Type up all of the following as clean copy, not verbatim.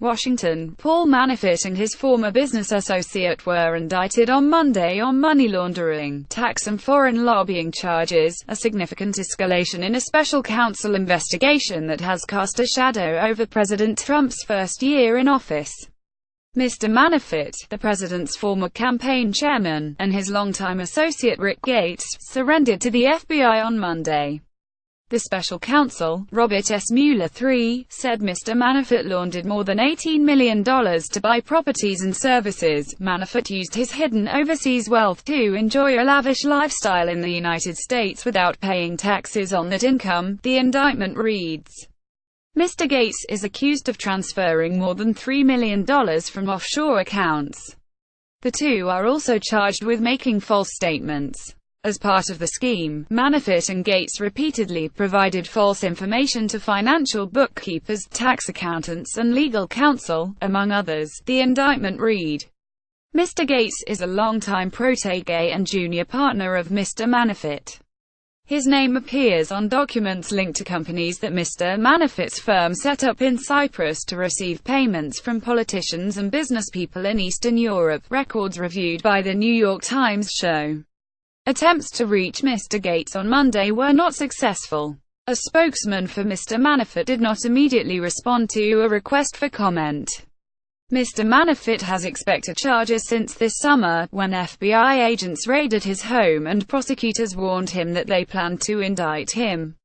Washington. Paul Manafort and his former business associate were indicted on Monday on money laundering, tax and foreign lobbying charges, a significant escalation in a special counsel investigation that has cast a shadow over President Trump's first year in office. Mr. Manafort, the president's former campaign chairman, and his longtime associate Rick Gates, surrendered to the FBI on Monday. The special counsel, Robert S. Mueller III, said Mr. Manafort laundered more than $18 million to buy properties and services. Manafort used his hidden overseas wealth to enjoy a lavish lifestyle in the United States without paying taxes on that income, the indictment reads. Mr. Gates is accused of transferring more than $3 million from offshore accounts. The two are also charged with making false statements. As part of the scheme, Manafort and Gates repeatedly provided false information to financial bookkeepers, tax accountants and legal counsel, among others, the indictment read. Mr. Gates is a longtime protege and junior partner of Mr. Manafort. His name appears on documents linked to companies that Mr. Manafort's firm set up in Cyprus to receive payments from politicians and businesspeople in Eastern Europe, records reviewed by the New York Times show. Attempts to reach Mr. Gates on Monday were not successful. A spokesman for Mr. Manafort did not immediately respond to a request for comment. Mr. Manafort has expected charges since this summer, when FBI agents raided his home and prosecutors warned him that they planned to indict him.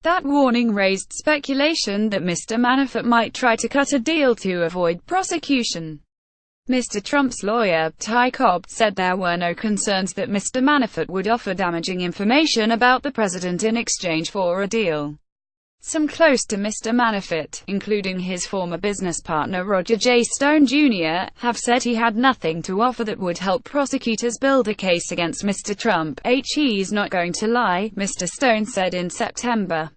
That warning raised speculation that Mr. Manafort might try to cut a deal to avoid prosecution. Mr. Trump's lawyer, Ty Cobb, said there were no concerns that Mr. Manafort would offer damaging information about the president in exchange for a deal. Some close to Mr. Manafort, including his former business partner Roger J. Stone Jr., have said he had nothing to offer that would help prosecutors build a case against Mr. Trump. He's not going to lie, Mr. Stone said in September.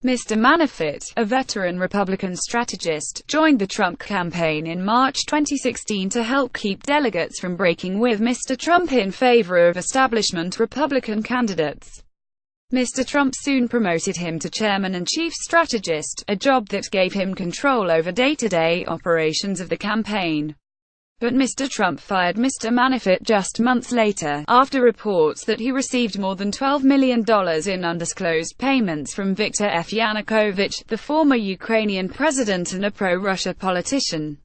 Mr. Manafort, a veteran Republican strategist, joined the Trump campaign in March 2016 to help keep delegates from breaking with Mr. Trump in favor of establishment Republican candidates. Mr. Trump soon promoted him to chairman and chief strategist, a job that gave him control over day-to-day operations of the campaign. But Mr. Trump fired Mr. Manafort just months later, after reports that he received more than $12 million in undisclosed payments from Viktor F. Yanukovych, the former Ukrainian president and a pro-Russia politician.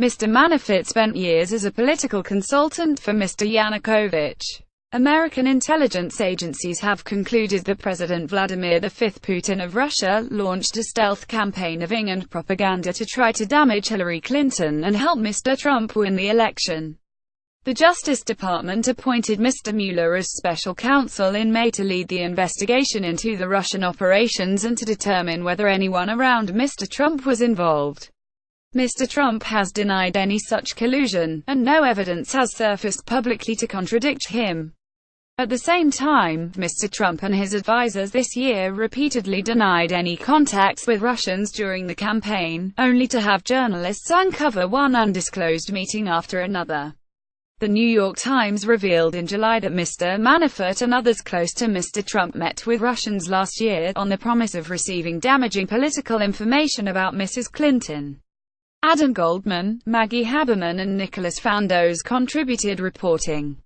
Mr. Manafort spent years as a political consultant for Mr. Yanukovych. American intelligence agencies have concluded that President Vladimir V. Putin of Russia launched a stealth campaign of and propaganda to try to damage Hillary Clinton and help Mr. Trump win the election. The Justice Department appointed Mr. Mueller as special counsel in May to lead the investigation into the Russian operations and to determine whether anyone around Mr. Trump was involved. Mr. Trump has denied any such collusion, and no evidence has surfaced publicly to contradict him. At the same time, Mr. Trump and his advisors this year repeatedly denied any contacts with Russians during the campaign, only to have journalists uncover one undisclosed meeting after another. The New York Times revealed in July that Mr. Manafort and others close to Mr. Trump met with Russians last year, on the promise of receiving damaging political information about Mrs. Clinton. Adam Goldman, Maggie Haberman and Nicholas Fandos contributed reporting.